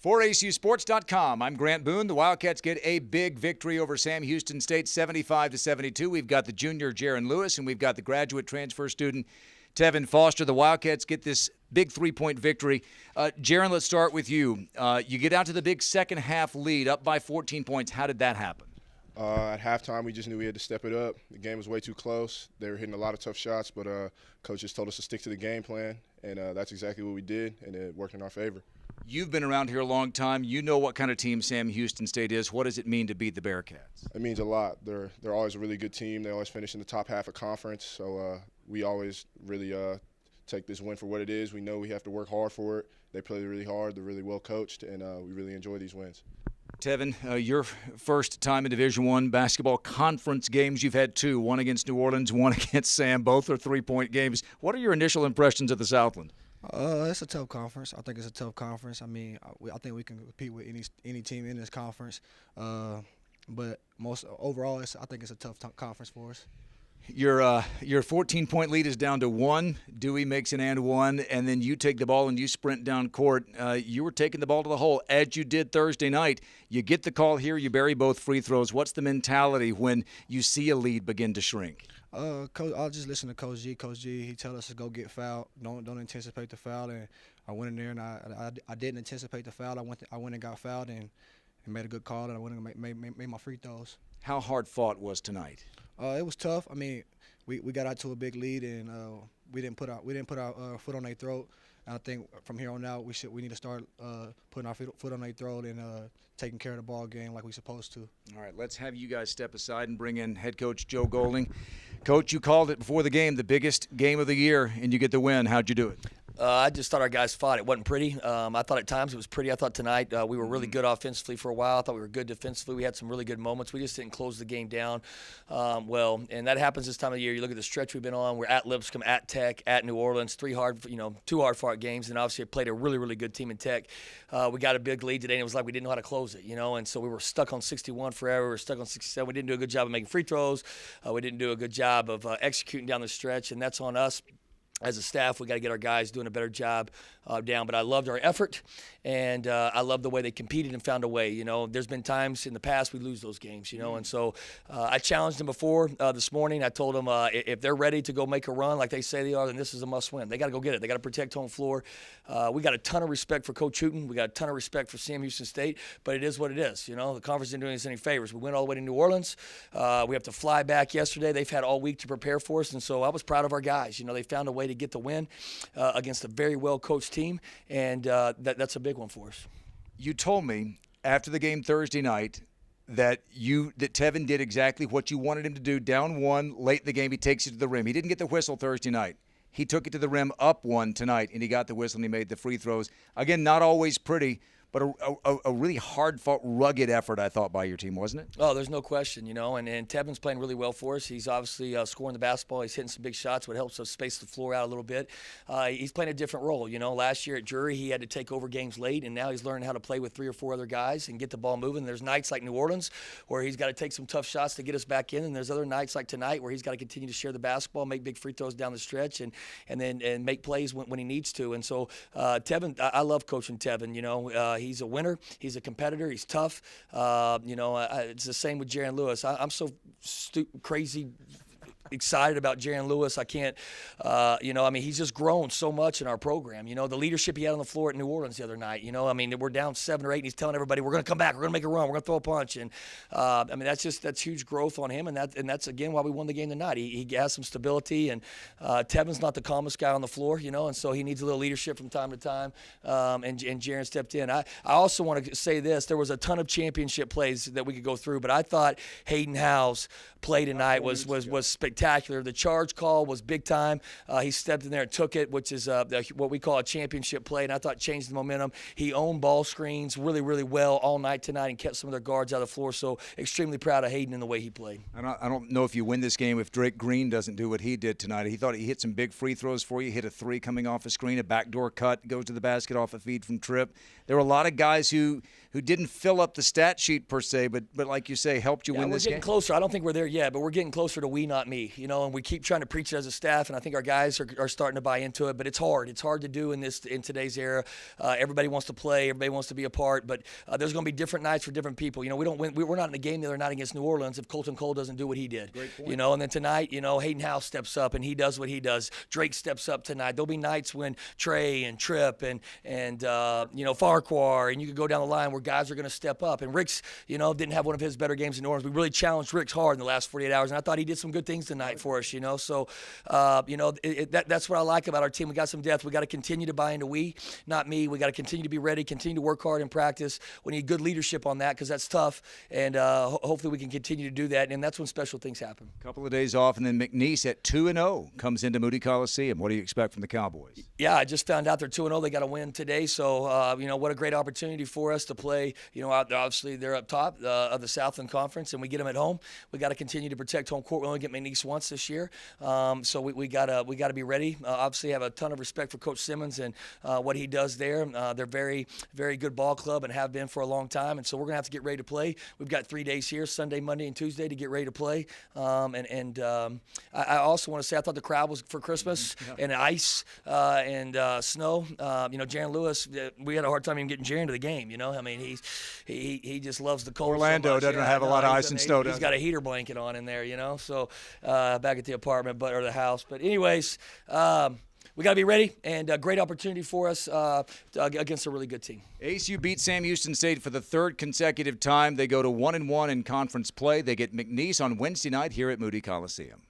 For ACUSports.com, I'm Grant Boone. The Wildcats get a big victory over Sam Houston State, 75-72. We've got the junior Jaren Lewis, and we've got the graduate transfer student Tevin Foster. The Wildcats get this big three-point victory. Jaren, let's start with you. You get out to the big second-half lead, up by 14 points. How did that happen? At halftime, we just knew we had to step it up. The game was way too close. They were hitting a lot of tough shots, but Coach just told us to stick to the game plan, and that's exactly what we did, and it worked in our favor. You've been around here a long time. You know what kind of team Sam Houston State is. What does it mean to beat the Bearcats? It means a lot. They're always a really good team. They always finish in the top half of conference, so we always really take this win for what it is. We know we have to work hard for it. They play really hard. They're really well coached, and we really enjoy these wins. Tevin, your first time in Division I basketball conference games. You've had two, one against New Orleans, one against Sam. Both are three-point games. What are your initial impressions of the Southland? It's a tough conference. I think it's a tough conference. I mean, I think we can compete with any team in this conference. But overall, I think it's a tough conference for us. Your 14-point lead is down to one. Dewey makes an and one, and then you take the ball and you sprint down court. You were taking the ball to the hole, as you did Thursday night. You get the call here. You bury both free throws. What's the mentality when you see a lead begin to shrink? Coach, I'll just listen to Coach G. Coach G, he tell us to go get fouled. Don't anticipate the foul. And I went in there and I didn't anticipate the foul. I went and got fouled and made a good call, and I went and made my free throws. How hard fought was tonight? It was tough. I mean, we got out to a big lead, and we didn't put our foot on their throat. And I think from here on out, we need to start putting our foot on their throat and taking care of the ball game like we're supposed to. All right, let's have you guys step aside and bring in head coach Joe Golding. Coach, you called it before the game, the biggest game of the year, and you get the win. How'd you do it? I just thought our guys fought. It wasn't pretty. I thought at times it was pretty. I thought tonight we were really good offensively for a while. I thought we were good defensively. We had some really good moments. We just didn't close the game down well, and that happens this time of year. You look at the stretch we've been on. We're at Lipscomb, at Tech, at New Orleans. Two hard-fought games, and obviously played a really, really good team in Tech. We got a big lead today, and it was like we didn't know how to close it, and so we were stuck on 61 forever. We were stuck on 67. We didn't do a good job of making free throws. We didn't do a good job of executing down the stretch, and that's on us. As a staff, we got to get our guys doing a better job down. But I loved our effort, and I loved the way they competed and found a way. There's been times in the past we lose those games, and so I challenged them before this morning. I told them if they're ready to go make a run like they say they are, then this is a must-win. They got to go get it. They got to protect home floor. We got a ton of respect for Coach Hooten. We got a ton of respect for Sam Houston State, but it is what it is. The conference isn't doing us any favors. We went all the way to New Orleans. We have to fly back yesterday. They've had all week to prepare for us, and so I was proud of our guys. They found a way to get the win against a very well-coached team, and that's a big one for us. You told me after the game Thursday night that Tevin did exactly what you wanted him to do. Down one, late in the game, he takes it to the rim. He didn't get the whistle Thursday night. He took it to the rim up one tonight, and he got the whistle and he made the free throws. Again, not always pretty, but a really hard-fought, rugged effort, I thought, by your team, wasn't it? Oh, there's no question, and Tevin's playing really well for us. He's obviously scoring the basketball. He's hitting some big shots, what helps us space the floor out a little bit. He's playing a different role. Last year at Drury, he had to take over games late, and now he's learning how to play with 3 or 4 other guys and get the ball moving. There's nights like New Orleans where he's got to take some tough shots to get us back in, and there's other nights like tonight where he's got to continue to share the basketball, make big free throws down the stretch, and then make plays when he needs to. And so Tevin, I love coaching Tevin. He's a winner. He's a competitor. He's tough. It's the same with Jaren Lewis. I'm so crazy excited about Jaren Lewis. I can't, he's just grown so much in our program. The leadership he had on the floor at New Orleans the other night. We're down 7 or 8, and he's telling everybody, we're going to come back. We're going to make a run. We're going to throw a punch. And, that's huge growth on him, and that's, again, why we won the game tonight. He has some stability, and Tevin's not the calmest guy on the floor, and so he needs a little leadership from time to time, and Jaren stepped in. I also want to say this. There was a ton of championship plays that we could go through, but I thought Hayden Howe's play tonight was spectacular. The charge call was big time. He stepped in there and took it, which is what we call a championship play, and I thought changed the momentum. He owned ball screens really, really well all night tonight and kept some of their guards out of the floor, so extremely proud of Hayden and the way he played. I don't know if you win this game if Drake Green doesn't do what he did tonight. He thought he hit some big free throws for you, hit a 3 coming off a screen, a backdoor cut, goes to the basket off a feed from Tripp. There were a lot of guys who who didn't fill up the stat sheet per se, but like you say, helped you win this game? We're getting closer. I don't think we're there yet, but we're getting closer to we, not me. And we keep trying to preach it as a staff, and I think our guys are starting to buy into it. But it's hard. It's hard to do in today's era. Everybody wants to play. Everybody wants to be a part. But there's going to be different nights for different people. We don't win. We're not in the game the other night against New Orleans if Colton Cole doesn't do what he did. Great point. And then tonight, Hayden House steps up and he does what he does. Drake steps up tonight. There'll be nights when Trey and Tripp and Farquhar, and you could go down the line where guys are going to step up. And Rick's, didn't have one of his better games in New Orleans. We really challenged Rick's hard in the last 48 hours, and I thought he did some good things tonight for us. So, that's what I like about our team. We got some depth. We got to continue to buy into we, not me. We got to continue to be ready, continue to work hard in practice. We need good leadership on that because that's tough, and hopefully we can continue to do that. And that's when special things happen. A couple of days off, and then McNeese at 2-0 comes into Moody Coliseum. What do you expect from the Cowboys? Yeah, I just found out they're 2-0. They got to win today, so what a great opportunity for us to play. Obviously they're up top of the Southland Conference, and we get them at home. We got to continue to protect home court. We only get McNeese once this year, so we gotta be ready. Obviously, have a ton of respect for Coach Simmons and what he does there. They're very, very good ball club and have been for a long time, and so we're gonna have to get ready to play. We've got 3 days here, Sunday, Monday, and Tuesday, to get ready to play. I also want to say I thought the crowd was for Christmas and ice and snow. Jaren Lewis, we had a hard time even getting Jaren to the game. He just loves the cold. Orlando so much. doesn't have a lot of ice and snow. He's got a heater blanket on in there, So back at the apartment, or the house. But anyways, we got to be ready, and a great opportunity for us against a really good team. ACU beat Sam Houston State for the third consecutive time. They go to 1-1 in conference play. They get McNeese on Wednesday night here at Moody Coliseum.